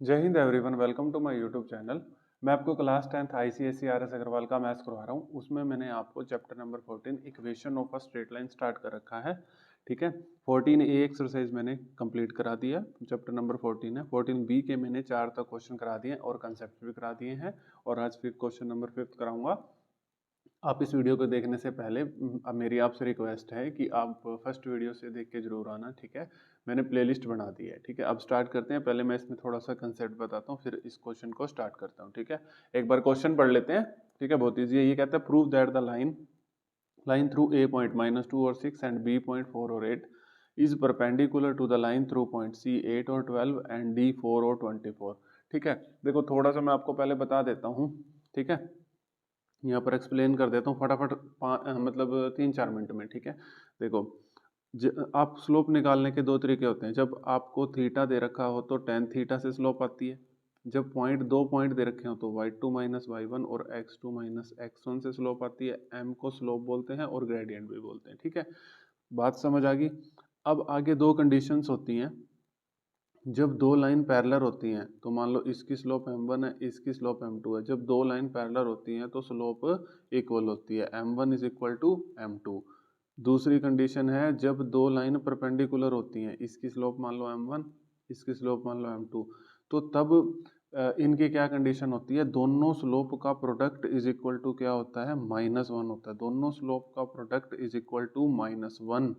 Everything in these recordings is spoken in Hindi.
जय हिंद everyone, welcome to my YouTube channel. मैं आपको class 10th ICSE RS Agarwal का मैथ्स करवा रहा हूँ। उसमें मैंने आपको chapter number 14 equation of a straight line start कर रखा है। ठीक है, 14A एक्सरसाइज मैंने कंप्लीट करा दिया। चैप्टर नंबर 14 है। 14B के मैंने 4 तक क्वेश्चन करा दिए और कंसेप्ट भी करा दिए हैं, और आज फिर क्वेश्चन नंबर 5 कराऊंगा। आप इस वीडियो को देखने से पहले अब मेरी आपसे रिक्वेस्ट है कि आप फर्स्ट वीडियो से देख के जरूर आना। ठीक है, मैंने प्लेलिस्ट बना दी है। ठीक है, अब स्टार्ट करते हैं। पहले मैं इसमें थोड़ा सा कंसेप्ट बताता हूँ, फिर इस क्वेश्चन को स्टार्ट करता हूँ। ठीक है, एक बार क्वेश्चन पढ़ लेते हैं। ठीक है, बहुत ईजी है। ये कहता है prove that the line through A point -2 और 6 एंड बी पॉइंट 4 और 8 is perpendicular to the line through point C 8 और 12 एंड डी 4 और 24। ठीक है, देखो थोड़ा सा मैं आपको पहले बता देता हूँ। ठीक है, यहाँ पर एक्सप्लेन कर देता हूँ फटाफट, मतलब 3-4 मिनट में। ठीक है, देखो आप स्लोप निकालने के दो तरीके होते हैं। जब आपको थीटा दे रखा हो तो टेन थीटा से स्लोप आती है। जब दो पॉइंट दे रखे हो तो y2 माइनस y1 और x2 माइनस x1 से स्लोप आती है। m को स्लोप बोलते हैं और ग्रेडियंट भी बोलते हैं। ठीक है, बात समझ आ गई। अब आगे दो कंडीशंस होती हैं। जब दो लाइन पैरेलल होती हैं तो मान लो इसकी स्लोप m1 है, इसकी स्लोप m2 है। जब दो लाइन पैरेलल होती हैं तो स्लोप इक्वल होती है, m1 is equal to m2। दूसरी कंडीशन है जब दो लाइन परपेंडिकुलर होती हैं, इसकी स्लोप मान लो m1, इसकी स्लोप मान लो m2, तो तब इनकी क्या कंडीशन होती है, दोनों स्लोप का प्रोडक्ट इज इक्वल टू क्या होता है, -1 होता है। दोनों स्लोप का प्रोडक्ट इज इक्वल टू -1।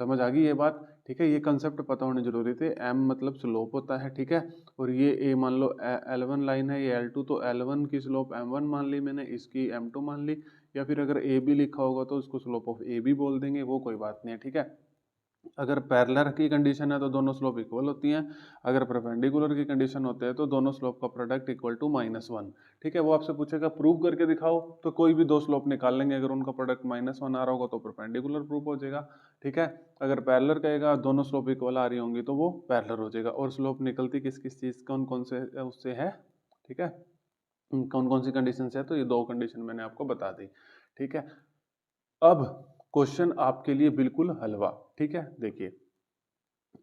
समझ आ गई ये बात। ठीक है, ये कंसेप्ट पता होने जरूरी थे। m मतलब स्लोप होता है। ठीक है, और ये a मान लो L1 लाइन है, ये L2, तो L1 की स्लोप m1 मान ली मैंने, इसकी m2 मान ली। या फिर अगर ए बी लिखा होगा तो उसको स्लोप ऑफ ए बी बोल देंगे, वो कोई बात नहीं है। ठीक है, अगर पैरेलल की कंडीशन है तो दोनों स्लोप इक्वल होती हैं। अगर परपेंडिकुलर की कंडीशन होते हैं तो दोनों स्लोप का प्रोडक्ट इक्वल टू -1। ठीक है, वो आपसे पूछेगा प्रूव करके दिखाओ, तो कोई भी दो स्लोप निकाल लेंगे। अगर उनका प्रोडक्ट -1 आ रहा होगा तो परपेंडिकुलर प्रूव हो जाएगा। ठीक है, अगर पैरेलल कहेगा दोनों स्लोप इक्वल आ रही होंगी तो वो पैरेलल हो जाएगा। और स्लोप निकलती किस किस चीज, कौन कौन से उससे है। ठीक है, कौन कौन सी कंडीशन है, तो ये दो कंडीशन मैंने आपको बता दी। ठीक है, अब क्वेश्चन आपके लिए बिल्कुल हलवा। ठीक है, देखिए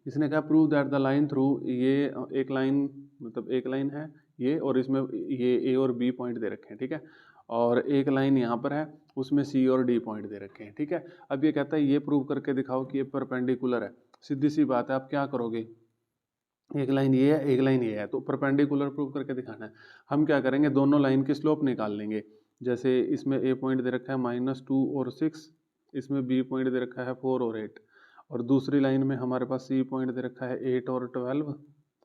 इसने कहा prove that the line through, ये एक लाइन, मतलब एक लाइन है ये, और इसमें ये ए और बी पॉइंट दे रखे हैं। ठीक है, और एक लाइन यहाँ पर है, उसमें सी और डी पॉइंट दे रखे हैं। ठीक है, अब ये कहता है ये प्रूव करके दिखाओ कि ये परपेंडिकुलर है। सीधी सी बात है, आप क्या करोगे, एक लाइन ये है, एक लाइन ये है, तो परपेंडिकुलर प्रूव करके दिखाना है। हम क्या करेंगे, दोनों लाइन की स्लोप निकाल लेंगे। जैसे इसमें ए पॉइंट दे रखा है -2 और 6, इसमें बी पॉइंट दे रखा है 4 और 8, और दूसरी लाइन में हमारे पास सी पॉइंट दे रखा है 8 और 12,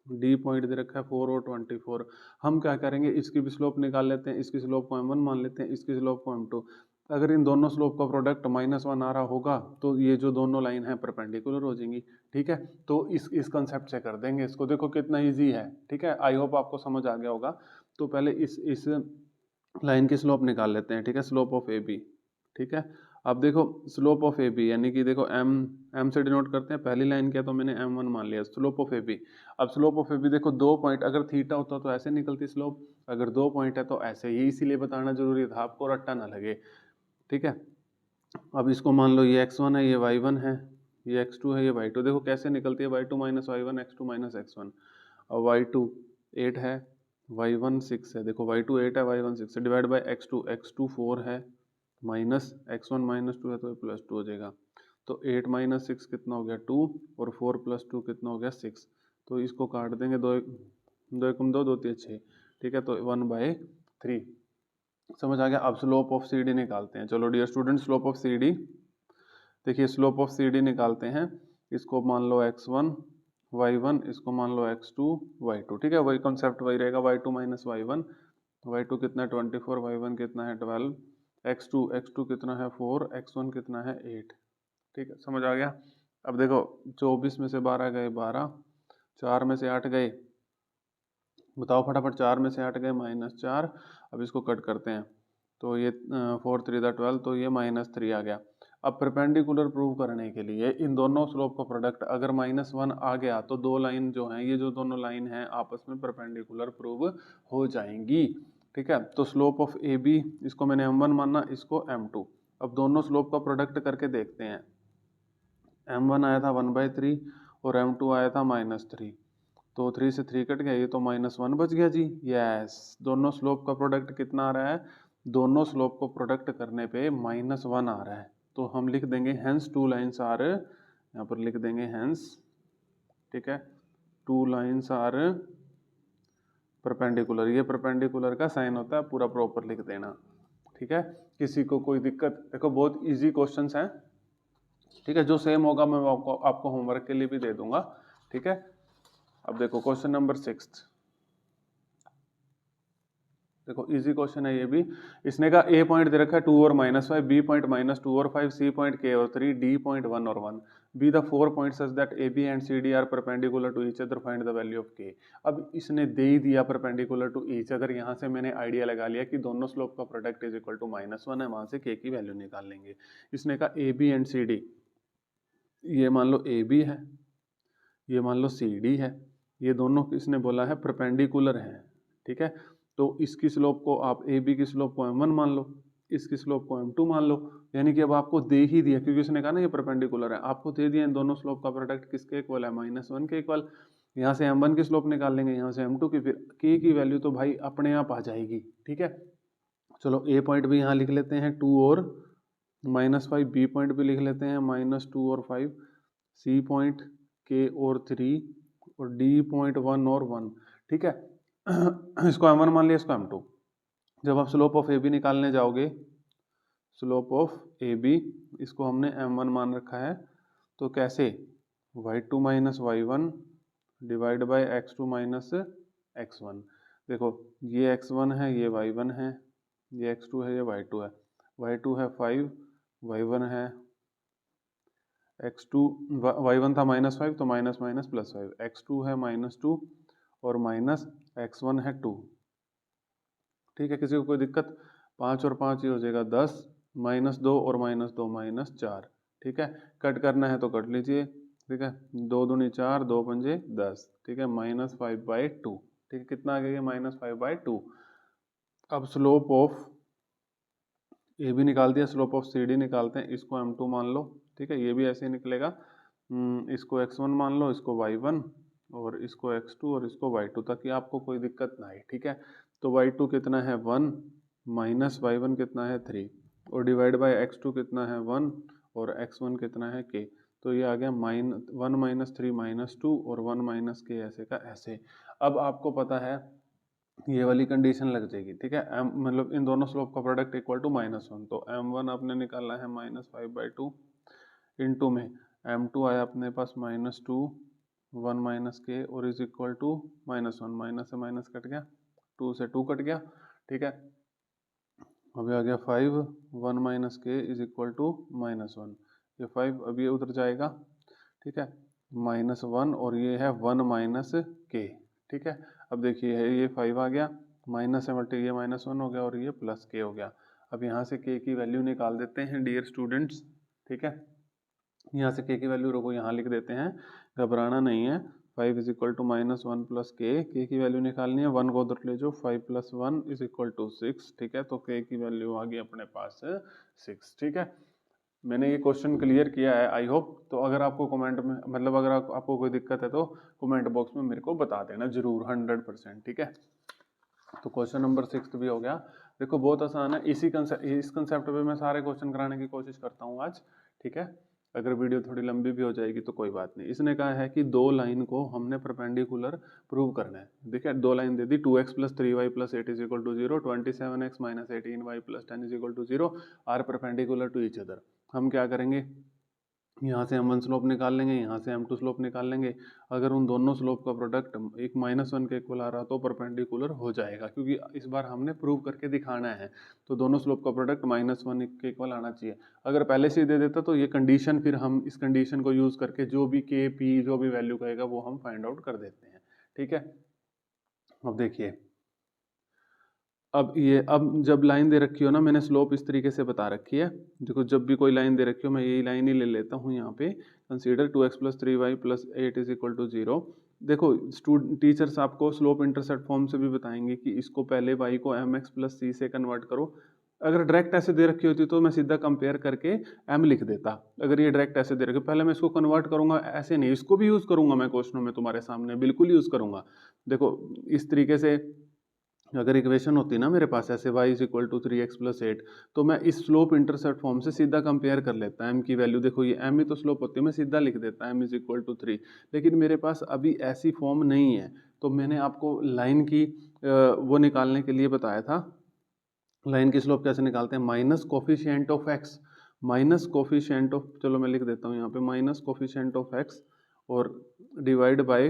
डी पॉइंट दे रखा है 4 और 24। हम क्या करेंगे, इसकी भी स्लोप निकाल लेते हैं। इसकी स्लोप को m1 मान लेते हैं, इसकी स्लोप को m2। अगर इन दोनों स्लोप का प्रोडक्ट -1 आ रहा होगा तो ये जो दोनों लाइन है परपेंडिकुलर हो जाएंगी। ठीक है, तो इस कंसेप्ट से कर देंगे इसको। देखो कितना इजी है। ठीक है, आई होप आपको समझ आ गया होगा। तो पहले इस लाइन की स्लोप निकाल लेते हैं। ठीक है, स्लोप ऑफ ए बी। ठीक है, अब देखो स्लोप ऑफ ए बी, यानी कि देखो एम से डिनोट करते हैं। पहली लाइन क्या, तो मैंने m1 मान लिया, स्लोप ऑफ ए बी। अब स्लोप ऑफ ए बी देखो, दो पॉइंट, अगर थीटा होता तो ऐसे निकलती स्लोप, अगर दो पॉइंट है तो ऐसे ही, इसीलिए बताना जरूरी था आपको, रट्टा ना लगे। ठीक है, अब इसको मान लो ये x1 है, ये y1 है, ये x2 है, ये y2। देखो कैसे निकलती है, y2 minus y1, x2 minus x1। और y2 8 है, y1 6 है। देखो y2 8 है, y1 6 है, डिवाइड बाय x2, x2 4 है, माइनस x1 -2 है तो +2 हो जाएगा। तो 8 माइनस 6 कितना हो गया, 2, और 4 + 2 कितना हो गया, 6। तो इसको काट देंगे, दो दो एकम दो, दो तीन 6। ठीक है, तो 1/3। समझ आ गया। अब स्लोप ऑफ सी डी निकालते हैं। चलो dear student, slope of C D, देखिए स्लोप ऑफ सी डी निकालते हैं। इसको मान लो x1 y1, इसको मान लो x2 y2। ठीक है, वही कॉन्सेप्ट वही रहेगा, y2 माइनस y1, y2 कितना है 24, y1 कितना है 12, x2 कितना है 4, x1 कितना है 8। ठीक है, समझ आ गया। अब देखो 24 में से 12 गए 12, 4 में से 8 गए, बताओ फटाफट, 4 में से 8 गए -4। अब इसको कट करते हैं, तो ये 4 3 12, तो ये -3 आ गया। अब परपेंडिकुलर प्रूव करने के लिए इन दोनों स्लोप का प्रोडक्ट अगर -1 आ गया तो दो लाइन जो हैं, ये जो दोनों लाइन हैं आपस में परपेंडिकुलर प्रूव हो जाएंगी। ठीक है, तो स्लोप ऑफ ए बी, इसको मैंने m1 माना, इसको m2। अब दोनों स्लोप का प्रोडक्ट करके देखते हैं। m1 आया था 1/3 और m2 आया था -3। तो 3 से 3 कट गया, ये तो -1 बच गया जी। यस, दोनों स्लोप का प्रोडक्ट कितना आ रहा है, दोनों स्लोप को प्रोडक्ट करने पे -1 आ रहा है। तो हम लिख देंगे हेंस टू लाइन्स आर, यहाँ पर लिख देंगे हेंस, ठीक है, टू लाइन्स आर परपेंडिकुलर। ये परपेंडिकुलर का साइन होता है, पूरा प्रॉपर लिख देना, ठीक है। किसी को कोई दिक्कत, देखो बहुत इजी क्वेश्चंस हैं, ठीक है। जो सेम होगा मैं आपको होमवर्क के लिए भी दे दूंगा, ठीक है। अब देखो क्वेश्चन नंबर 6, देखो इजी क्वेश्चन है ये भी। इसने कहा ए पॉइंट दे रखा है 2 और -5, बी पॉइंट -2 और 5, सी पॉइंट k और 3, डी पॉइंट 1 और 1, B the 4 points such that A B and C D are perpendicular to each other, find the value of k। अब इसने दे ही दिया परपेंडिकुलर टू ईच अदर, यहाँ से मैंने आइडिया लगा लिया कि दोनों स्लोप का प्रोडक्ट इज इक्वल टू -1 है, वहां से k की वैल्यू निकाल लेंगे। इसने कहा A B and C D, ये मान लो ए बी है, ये मान लो सी डी है, ये दोनों इसने बोला है परपेंडिकुलर है, ठीक है। तो इसकी स्लोप को आप ए बी की स्लोप को m1 मान लो, इसकी स्लोप को m2 मान लो, यानी कि अब आपको दे ही दिया, क्योंकि उसने कहा ना ये परपेंडिकुलर है, आपको दे दिया इन दोनों स्लोप का प्रोडक्ट किसके इक्वल है, -1 के इक्वल। यहाँ से m1 की स्लोप निकाल लेंगे, यहाँ से m2 की, फिर k की वैल्यू तो भाई अपने आप आ जाएगी, ठीक है। चलो ए पॉइंट भी यहाँ लिख लेते हैं 2 और -5, बी पॉइंट भी लिख लेते हैं -2 और 5, सी पॉइंट k और 3, और डी पॉइंट 1 और 1, ठीक है। इसको m1 मान लिया, इसको m2। जब आप स्लोप ऑफ ए बी निकालने जाओगे, स्लोप ऑफ ए बी, इसको हमने m1 मान रखा है, तो कैसे, y2 minus y1 divide by x2 minus x1। देखो ये x1 है, ये y1 है, ये x2 है, ये y2 है। y2 है 5, y1 है x2, y1 था -5 तो माइनस माइनस +5, x2 है -2 और माइनस x1 है 2, ठीक है। किसी को कोई दिक्कत, 5 और 5 ये हो जाएगा 10, -2 और -2 -4, ठीक है। कट करना है तो कट लीजिए, ठीक है, 2 दूनी 4, 2 पंजे 10, ठीक है, -5/2, ठीक है। कितना आ गया, -5/2। अब स्लोप ऑफ ए भी निकाल दिया, स्लोप ऑफ सी डी निकालते हैं, इसको m2 मान लो, ठीक है, ये भी ऐसे ही निकलेगा। इसको x1 मान लो, इसको y1, और इसको x2 और इसको y2, ताकि आपको कोई दिक्कत ना आए, ठीक है। तो y2 कितना है 1, माइनस y1 कितना है 3, और डिवाइड बाय x2 कितना है 1, और x1 कितना है k। तो ये आ गया -1 - 3 - 2 और 1 - k, ऐसे का ऐसे। अब आपको पता है ये वाली कंडीशन लग जाएगी, ठीक है। m मतलब इन दोनों स्लोप का प्रोडक्ट इक्वल टू -1, तो m1 आपने निकाला है -5/2, इनटू में m2 आया अपने पास -2, 1 - k और इज इक्वल टू -1, माइनस से माइनस कट गया, 2 से 2 कट गया, ठीक है। अभी आ गया 5, 1 - k इज इक्वल टू -1, ये 5 अब ये उधर जाएगा, ठीक है, -1 और ये है 1 - k, ठीक है। अब देखिए ये 5 आ गया, माइनस से मल्टी, ये -1 हो गया और ये +k हो गया। अब यहाँ से k की वैल्यू निकाल देते हैं डियर स्टूडेंट्स, ठीक है। यहाँ से k की वैल्यू रोको यहाँ लिख देते हैं, घबराना नहीं है। 5 इज इक्वल टू -1 + k की वैल्यू निकालनी है, 1 को उधर ले जाओ, 5 + 1 इज इक्वल टू 6, ठीक है। तो k की वैल्यू आ गई अपने पास 6, ठीक है। मैंने ये क्वेश्चन क्लियर किया है आई होप। तो अगर आपको कमेंट में, मतलब अगर आपको कोई दिक्कत है तो कमेंट बॉक्स में मेरे को बता देना जरूर, 100%, ठीक है। तो क्वेश्चन नंबर 6 भी हो गया। देखो बहुत आसान है, इस कंसेप्ट पे मैं सारे क्वेश्चन कराने की कोशिश करता हूँ आज, ठीक है। अगर वीडियो थोड़ी लंबी भी हो जाएगी तो कोई बात नहीं। इसने कहा है कि दो लाइन को हमने परपेंडिकुलर प्रूव करना है। देखिए दो line they the, 2x + 3y + 8 = 0, 27x - 18y + 10 = 0 are perpendicular to each other. हम क्या करेंगे, यहाँ से m1 स्लोप निकाल लेंगे, यहाँ से m2 स्लोप निकाल लेंगे। अगर उन दोनों स्लोप का प्रोडक्ट एक -1 के इक्वल आ रहा तो परपेंडिकुलर हो जाएगा, क्योंकि इस बार हमने प्रूव करके दिखाना है। तो दोनों स्लोप का प्रोडक्ट -1 के इक्वल आना चाहिए। अगर पहले से ही दे देता तो ये कंडीशन, फिर हम इस कंडीशन को यूज़ करके जो भी k p जो भी वैल्यू कहेगा वो हम फाइंड आउट कर देते हैं, ठीक है। अब देखिए, अब जब लाइन दे रखी हो ना, मैंने स्लोप इस तरीके से बता रखी है। देखो जब भी कोई लाइन दे रखी हो, मैं यही लाइन ही ले लेता हूँ यहाँ पे। Consider 2x + 3y + 8 = 0। देखो टीचर्स आपको स्लोप इंटरसेप्ट फॉर्म से भी बताएंगे कि इसको पहले y को mx + c से कन्वर्ट करो, अगर डायरेक्ट ऐसे दे रखी होती तो मैं सीधा कंपेयर करके m लिख देता। अगर ये डायरेक्ट ऐसे दे रखी, पहले मैं इसको कन्वर्ट करूंगा, ऐसे नहीं, इसको भी यूज करूंगा मैं क्वेश्चनों में तुम्हारे सामने, बिल्कुल यूज करूंगा। देखो इस तरीके से अगर इक्वेशन होती ना मेरे पास ऐसे y is equal to 3x plus 8, तो मैं इस स्लोप इंटरसेप्ट फॉर्म से सीधा कंपेयर कर लेता m की वैल्यू, देखो ये m ही तो स्लोप होती है, मैं सीधा लिख देता m इज इक्वल टू 3। लेकिन मेरे पास अभी ऐसी फॉर्म नहीं है, तो मैंने आपको लाइन की वो निकालने के लिए बताया था। लाइन की स्लोप कैसे निकालते हैं, minus coefficient of x, minus coefficient of, चलो मैं लिख देता हूँ यहाँ पे माइनस कोफिशिएंट ऑफ एक्स और divide by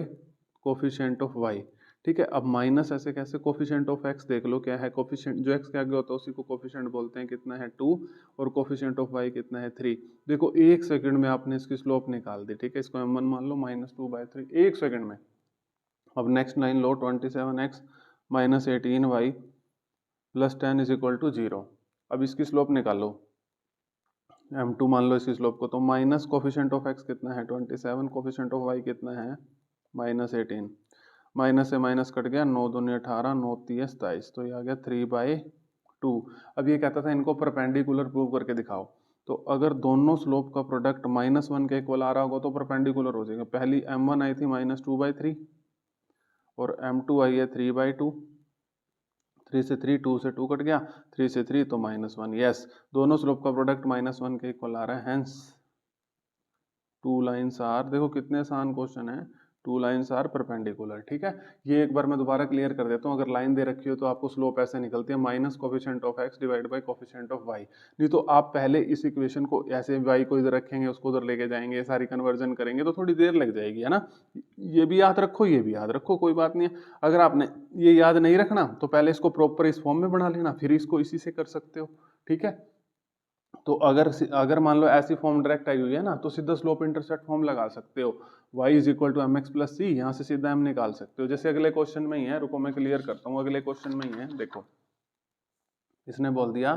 coefficient of y. ठीक है, अब माइनस ऐसे कैसे, कोफिशिएंट ऑफ एक्स देख लो क्या है, कोफिशिएंट जो एक्स के आगे होता है उसी को कोफिशिएंट बोलते हैं, कितना है 2, और कोफिशिएंट ऑफ वाई कितना है 3। देखो 1 सेकंड में आपने इसकी स्लोप निकाल दी। ठीक है, इसको m1 मान लो, -2/3, 1 सेकंड में। अब नेक्स्ट लाइन लो, 27x minus 18y plus 10 is equal to 0। अब इसकी स्लोप निकालो, m2 मान लो इसकी स्लोप को, तो माइनस कोफिशिएंट ऑफ x कितना है 27, कोफिशिएंट ऑफ y कितना है -18, माइनस से माइनस कट गया, 9 दूनी 18, 9 3 27, तो ये आ गया 3/2। अब ये कहता था इनको परपेंडिकुलर प्रूव करके दिखाओ, तो अगर दोनों स्लोप का प्रोडक्ट -1 के इक्वल आ रहा होगा तो परपेंडिकुलर हो जाएगा। पहली m1 आई थी -2/3 और m2 आई है 3/2, 3 से 3, 2 से 2 कट गया, 3 से 3 तो -1। यस, दोनों स्लोप का प्रोडक्ट -1 के इक्वल आ रहा है, हेंस टू लाइन्स आर, देखो कितने आसान क्वेश्चन है, टू लाइन्स आर परपेंडिकुलर। ठीक है, ये एक बार मैं दोबारा क्लियर कर देता हूँ। अगर लाइन दे रखी हो तो आपको स्लोप ऐसे निकलती है, minus coefficient of x divide by coefficient of y. नहीं तो आप पहले इस इक्वेशन को ऐसे वाई को इधर रखेंगे, उसको उधर लेके जाएंगे, सारी कन्वर्जन करेंगे तो थोड़ी देर लग जाएगी, है ना। ये भी याद रखो, ये भी याद रखो, कोई बात नहीं है। अगर आपने ये याद नहीं रखना तो पहले इसको प्रॉपर इस फॉर्म में बना लेना, फिर इसको इसी से कर सकते हो। ठीक है, तो अगर मान लो ऐसी फॉर्म डायरेक्ट आई हुई है ना, तो सीधा स्लोप इंटरसेप्ट फॉर्म लगा सकते हो, y is equal to M X plus C, यहाँ से सीधा m निकाल सकते हो। जैसे अगले क्वेश्चन में ही है, रुको मैं क्लियर करता हूँ, अगले क्वेश्चन में ही है। देखो इसने बोल दिया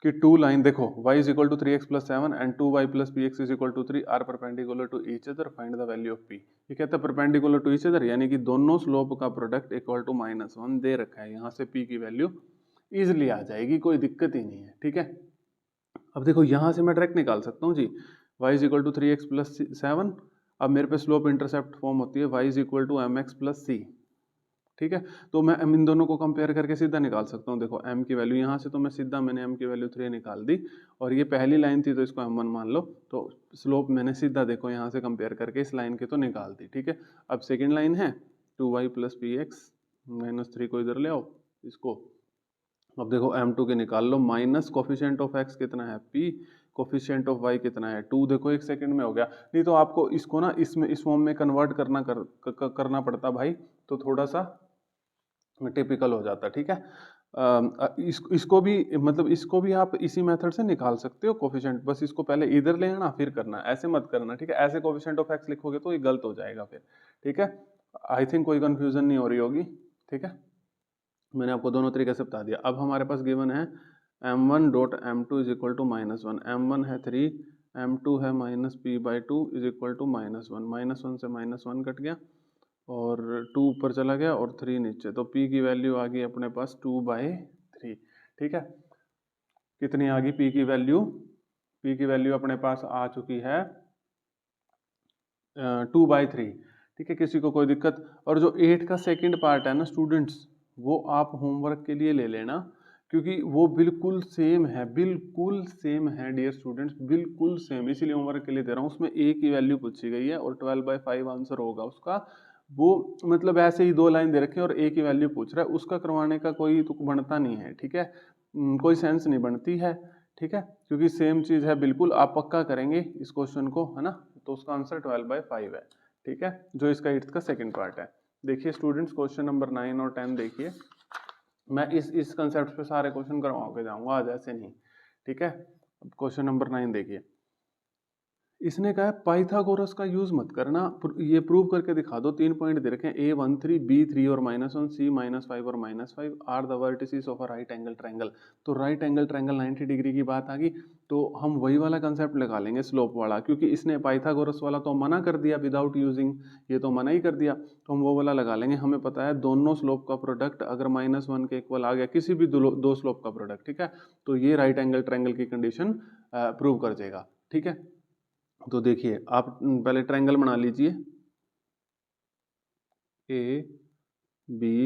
कि टू लाइन, देखो y is equal to 3x plus 7 and 2y plus px is equal to 3 are perpendicular to each other, find the value of p। ये कहता है परपेंडिकुलर टू ईच अदर, यानी कि दोनों स्लोप का प्रोडक्ट इक्वल टू -1 दे रखा है, यहाँ से p की वैल्यू इजिली आ जाएगी, कोई दिक्कत ही नहीं है। ठीक है, अब देखो यहाँ से मैं डायरेक्ट निकाल सकता हूँ जी, y is equal to 3x plus 7। अब मेरे पे स्लोप इंटरसेप्ट फॉर्म होती है y is equal to M X plus C. ठीक है, तो मैं इन दोनों को कंपेयर करके सीधा निकाल सकता हूँ। देखो m की वैल्यू यहाँ से तो मैं सीधा, मैंने m की वैल्यू 3 निकाल दी, और ये पहली लाइन थी तो इसको m1 मान लो, तो स्लोप मैंने सीधा देखो यहाँ से कंपेयर करके इस लाइन की तो निकाल दी। ठीक है, अब सेकेंड लाइन है 2y प्लस px -3 को इधर ले आओ इसको। अब देखो m2 के निकाल लो, माइनस कोफिशिएंट ऑफ x कितना है p, कोफिशिएंट ऑफ y कितना है 2। देखो 1 सेकंड में हो गया। नहीं तो आपको इसको ना इसमें इस फॉर्म में कन्वर्ट करना पड़ता भाई, तो थोड़ा सा टिपिकल हो जाता। ठीक है, इसको भी मतलब इसको भी आप इसी मेथड से निकाल सकते हो कोफिशिएंट, बस इसको पहले इधर ले आना फिर करना, ऐसे मत करना। ठीक है, ऐसे कोफिशिएंट ऑफ x लिखोगे तो ये गलत हो जाएगा फिर। ठीक है, आई थिंक कोई कंफ्यूजन नहीं हो रही होगी। ठीक है, मैंने आपको दोनों तरीके से बता दिया। अब हमारे पास गिवन है m1 dot m2 is equal to -1, m1 है 3, m2 है -p/2 इज इक्वल टू -1, -1 से -1 कट गया और 2 ऊपर चला गया और 3 नीचे, तो p की वैल्यू आ गई अपने पास 2/3। ठीक है, कितनी आ गई p की वैल्यू, p की वैल्यू अपने पास आ चुकी है 2/3। ठीक है, किसी को कोई दिक्कत। और जो 8 का सेकंड पार्ट है ना स्टूडेंट्स, वो आप होमवर्क के लिए ले लेना, क्योंकि वो बिल्कुल सेम है, बिल्कुल सेम है डियर स्टूडेंट्स, बिल्कुल सेम, इसीलिए होमवर्क के लिए दे रहा हूँ। उसमें a की वैल्यू पूछी गई है और 12/5 आंसर होगा उसका। वो मतलब ऐसे ही 2 लाइन दे रखे हैं और a की वैल्यू पूछ रहा है, उसका करवाने का कोई तुक बनता नहीं है। ठीक है, कोई सेंस नहीं बनती है। ठीक है, क्योंकि सेम चीज़ है बिल्कुल, आप पक्का करेंगे इस क्वेश्चन को, है ना, तो उसका आंसर 12/5 है। ठीक है, जो इसका 8th का सेकंड पार्ट है। देखिए स्टूडेंट्स, क्वेश्चन नंबर 9 और 10 देखिए, मैं इस कंसेप्ट पे सारे क्वेश्चन करवा के जाऊंगा आज, ऐसे नहीं। ठीक है, क्वेश्चन नंबर 9 देखिए, इसने कहा है पाइथागोरस का यूज मत करना, ये प्रूव करके दिखा दो। 3 पॉइंट दे रखे हैं, A13, B3 और -1, C -5 और -5 are the vertices of a right angle triangle. तो राइट एंगल ट्रायंगल 90 डिग्री की बात आ गई, तो हम वही वाला कंसेप्ट लगा लेंगे स्लोप वाला, क्योंकि इसने पाइथागोरस वाला तो मना कर दिया विदाउट यूजिंग, ये तो मना ही कर दिया, तो हम वो वाला लगा लेंगे। हमें पता है दोनों स्लोप का प्रोडक्ट अगर -1 के इक्वल आ गया, किसी भी दो स्लोप का प्रोडक्ट, ठीक है, तो ये राइट एंगल ट्रायंगल की कंडीशन प्रूव कर देगा। ठीक है, तो देखिए आप पहले ट्रायंगल बना लीजिए, ए बी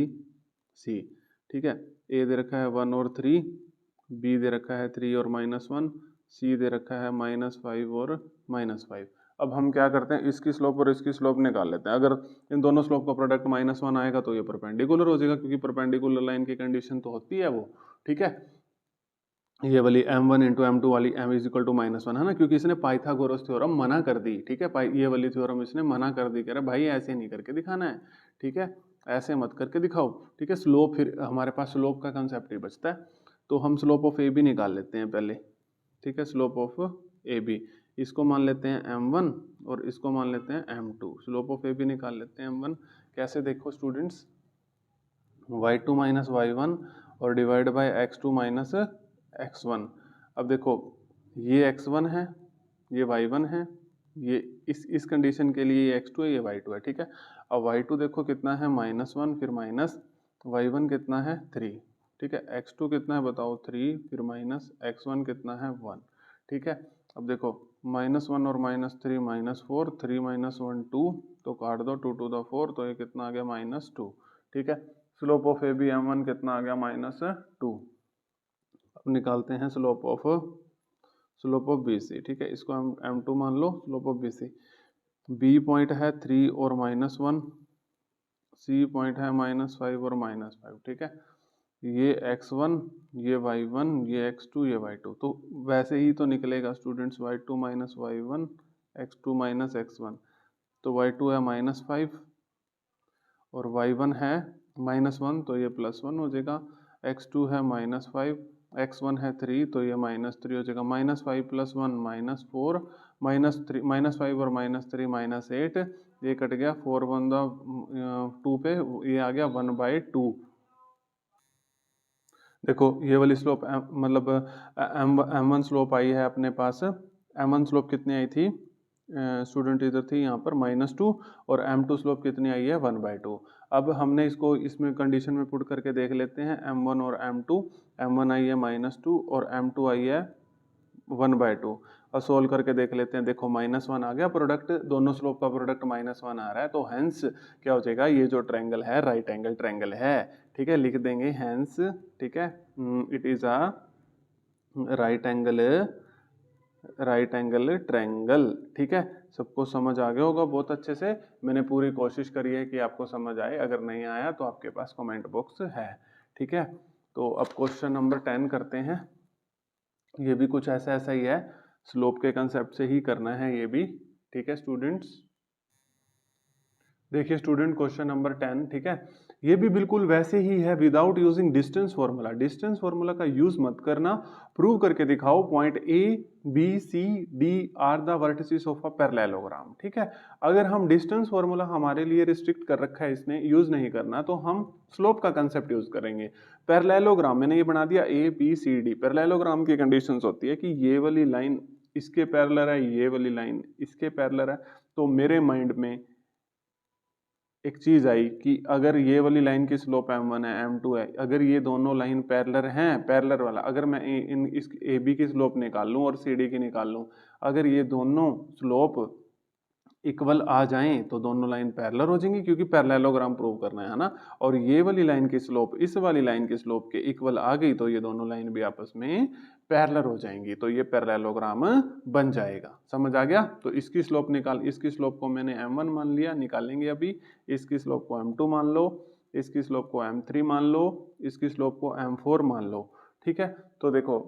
सी, ठीक है। ए दे रखा है 1 और 3, बी दे रखा है 3 और -1, सी दे रखा है -5 और -5। अब हम क्या करते हैं, इसकी स्लोप और इसकी स्लोप निकाल लेते हैं। अगर इन दोनों स्लोप का प्रोडक्ट -1 आएगा तो ये परपेंडिकुलर हो जाएगा, क्योंकि परपेंडिकुलर लाइन की कंडीशन तो होती है वो, ठीक है। ये वाली m1 इंटू m2 वाली m इज इक्वल टू -1 है ना, क्योंकि इसने पाइथागोरस थ्योरम मना कर दी, ठीक है। ये वाली थ्योरम इसने मना कर दी, कह रहा भाई ऐसे नहीं करके दिखाना है, ठीक है, ऐसे मत करके दिखाओ, ठीक है। स्लोप, फिर हमारे पास स्लोप का कंसेप्ट ही बचता है, तो हम स्लोप ऑफ ए बी निकाल लेते हैं पहले, ठीक है। स्लोप ऑफ ए बी, इसको मान लेते हैं m1 और इसको मान लेते हैं m2। Slope of A B निकाल लेते हैं m1, कैसे देखो स्टूडेंट्स, y2 माइनस y1 और divide bye x2 minus x1। अब देखो ये x1 है, ये y1 है, ये इस कंडीशन के लिए ये x2 है, ये y2 है, ठीक है। अब y2 देखो कितना है -1, फिर माइनस y1 कितना है 3, ठीक है। x2 कितना है बताओ 3, फिर माइनस x1 कितना है 1, ठीक है। अब देखो -1 और -3 -4, 3 -1 2, तो काट दो 2 to the 4, तो ये कितना आ गया -2, ठीक है। Slope of A B m1 कितना आ गया -2। अब निकालते हैं स्लोप ऑफ बी सी, ठीक है। इसको हम m2 मान लो, slope of B C. B point है 3 और -1, सी पॉइंट है -5 और -5, ठीक है। ये x1, ये y1, ये x2, ये y2, तो वैसे ही तो निकलेगा students, y2 minus y1, x2 minus x1, तो y2 है -5 और y1 है -1, तो ये +1 हो जाएगा। x2 है -5, x1 है 3, तो ये -3 हो जाएगा। -5 + 1 -4, -5 और -3 -8, ये कट गया 4 1 2 पे, ये आ गया 1/2। देखो ये वाली स्लोप मतलब m1 स्लोप आई है अपने पास, m1 स्लोप कितनी आई थी स्टूडेंट, इधर थी यहाँ पर -2, और m2 स्लोप कितनी आई है 1/2। अब हमने इसको इसमें कंडीशन में पुट करके देख लेते हैं m1 और m2। m1 आई है -2 और m2 आई है 1/2। और सोल्व करके देख लेते हैं, देखो -1 आ गया प्रोडक्ट, दोनों स्लोप का प्रोडक्ट -1 आ रहा है, तो हेंस क्या हो जाएगा, ये जो ट्रायंगल है राइट एंगल ट्रायंगल है, ठीक है। लिख देंगे हेंस, ठीक है, it is a right angle triangle, ठीक है। सबको समझ आ गया होगा बहुत अच्छे से, मैंने पूरी कोशिश करी है कि आपको समझ आए, अगर नहीं आया तो आपके पास कमेंट बॉक्स है, ठीक है। तो अब क्वेश्चन नंबर 10 करते हैं। ये भी कुछ ऐसा ही है, स्लोप के कंसेप्ट से ही करना है ये भी, ठीक है स्टूडेंट्स। देखिए स्टूडेंट क्वेश्चन नंबर 10, ठीक है, ये भी बिल्कुल वैसे ही है, without using distance formula. Distance formula का यूज मत करना, प्रूव करके दिखाओ point A B C D are the vertices of a parallelogram, ठीक है। अगर हम डिस्टेंस फार्मूला हमारे लिए रिस्ट्रिक्ट कर रखा है, इसने यूज नहीं करना, तो हम स्लोप का कंसेप्ट यूज करेंगे। पैरेललोग्राम मैंने ये बना दिया A B C D. Parallelogram की कंडीशंस होती है कि ये वाली लाइन इसके पैरेलल है, ये वाली लाइन इसके पैरेलल है, तो मेरे माइंड में एक चीज आई कि अगर ये वाली लाइन की स्लोप m1 है, m2 है, अगर ये दोनों लाइन पैरेलल हैं, पैरेलल वाला, अगर मैं इस ए बी की स्लोप निकाल लूं और सी डी की निकाल लूं, अगर ये दोनों स्लोप इक्वल आ जाएं तो दोनों लाइन पैरेलल हो जाएंगी, क्योंकि पैरेललोग्राम प्रूव करना है ना। और ये वाली लाइन की स्लोप इस वाली लाइन की स्लोप के इक्वल आ गई तो ये दोनों लाइन भी आपस में पैरेलल हो जाएंगी, तो ये पैरेललोग्राम बन जाएगा। समझ आ गया। तो इसकी स्लोप इसकी स्लोप को मैंने m1 मान लिया, निकालेंगे अभी। इसकी स्लोप को m2 मान लो, इसकी स्लोप को m3 मान लो, इसकी स्लोप को m4 मान लो, ठीक है। तो देखो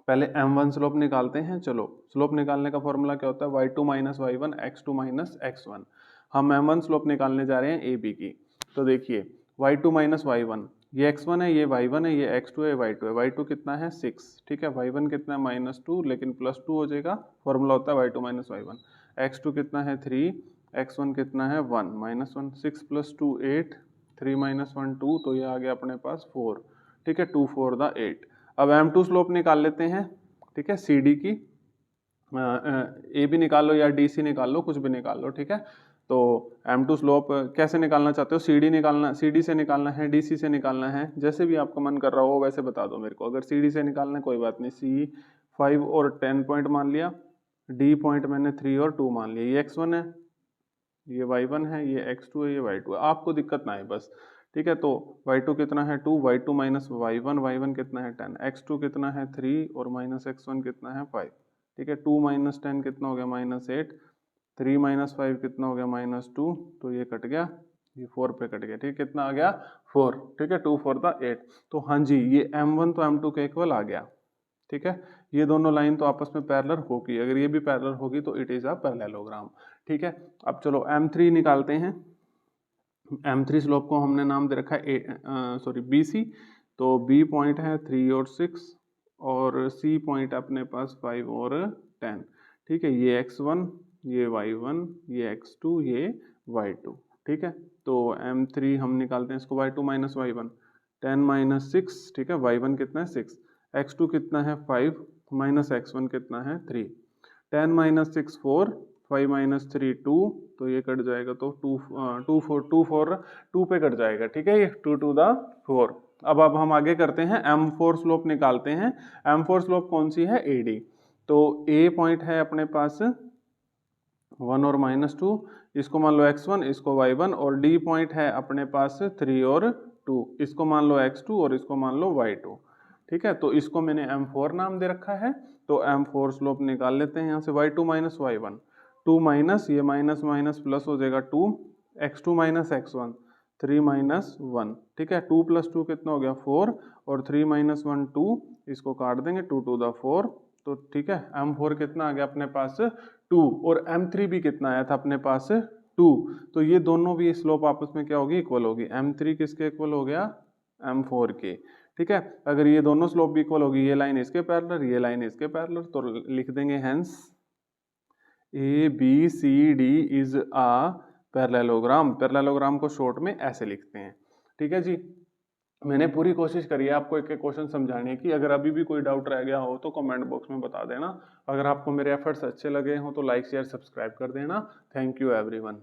पहले m1 स्लोप निकालते हैं। चलो स्लोप निकालने का फॉर्मूला क्या होता है, y2 minus y1 x2 minus x1। हम m1 स्लोप निकालने जा रहे हैं ए बी की। तो देखिए y2 माइनस y1, ये x1 है, ये y1 है, ये x2 है, y2 है। y2 कितना है 6, ठीक है। y1 कितना है -2, लेकिन +2 हो जाएगा, फॉर्मूला होता है y2 - y1। x2 कितना है 3, x1 कितना है 1 -1, 6 + 2 8, 3 - 1 2, तो ये आ गया अपने पास 4, ठीक है। 2 4 द 8। अब m2 स्लोप निकाल लेते हैं, ठीक है। सी डी की ए भी निकाल लो या डी सी निकाल लो, कुछ भी निकाल लो, ठीक है। तो m2 स्लोप कैसे निकालना चाहते हो, CD निकालना, CD से निकालना है, DC से निकालना है, जैसे भी आपका मन कर रहा हो वैसे बता दो मेरे को। अगर CD से निकालना है कोई बात नहीं, C 5 और 10 पॉइंट मान लिया, D पॉइंट मैंने 3 और 2 मान लिया। ये x1 है, ये y1 है, ये x2 है, ये y2 है। आपको दिक्कत ना आए बस, ठीक है। तो y2 कितना है 2, y2 - y1, y1 कितना है 10, x2 कितना है 3 और -x1 कितना है 5, ठीक है। 2 - 10 कितना हो गया -8, 3 - 5 कितना हो गया -2, तो ये कट गया, ये 4 पे कट गया, ठीक है। कितना आ गया 4, ठीक है। 2 4 था 8। तो हाँ जी, ये m1 तो m2 के इक्वल आ गया, ठीक है। ये दोनों लाइन तो आपस में पैरेलल होगी, अगर ये भी पैरेलल होगी तो इट इज अ पैरेललोग्राम, ठीक है। अब चलो m3 निकालते हैं। m3 स्लोप को हमने नाम दे रखा है BC। तो B पॉइंट है 3 और 6 और C पॉइंट अपने पास 5 और 10, ठीक है। ये x1, ये y1, ये x2, ये y2, ठीक है। तो m3 हम निकालते हैं इसको y2 - y1, 10 - 6, ठीक है। y1 कितना है 6, x2 कितना है 5 -x1 कितना है 3, 10 - 6 4, 5 - 3 2, तो ये कट जाएगा, तो 2 4 2 पे कट जाएगा, ठीक है। ये 2 2 द 4। अब हम आगे करते हैं, m4 स्लोप निकालते हैं। m4 स्लोप कौन सी है, AD। तो A पॉइंट है अपने पास 1 और -2, इसको मान लो x1, इसको y1, और D पॉइंट है अपने पास 3 और 2, इसको मान लो x2 और इसको मान लो y2, ठीक है। तो इसको मैंने m4 नाम दे रखा है। तो m4 स्लोप निकाल लेते हैं यहाँ से, y2 - y1, 2 माइनस, ये माइनस माइनस प्लस हो जाएगा 2, x2 - x1, 3 - 1, ठीक है। 2 + 2 कितना हो गया 4, और 3 - 1 2, इसको काट देंगे, 2 2 द 4, तो ठीक है। m4 कितना आ गया अपने पास 2, और m3 भी कितना आया था अपने पास 2। तो ये दोनों भी स्लोप आपस में क्या होगी, इक्वल होगी। m3 किसके इक्वल हो गया, m4 के, ठीक है। अगर ये दोनों स्लोप भी इक्वल होगी, ये लाइन इसके पैरेलल, ये लाइन इसके पैरेलल, तो लिख देंगे hence ABCD is a parallelogram. Parallelogram को शॉर्ट में ऐसे लिखते हैं, ठीक है जी। मैंने पूरी कोशिश करी है आपको एक एक क्वेश्चन समझाने की। अगर अभी भी कोई डाउट रह गया हो तो कमेंट बॉक्स में बता देना। अगर आपको मेरे एफर्ट्स अच्छे लगे हो तो लाइक शेयर सब्सक्राइब कर देना। Thank you everyone.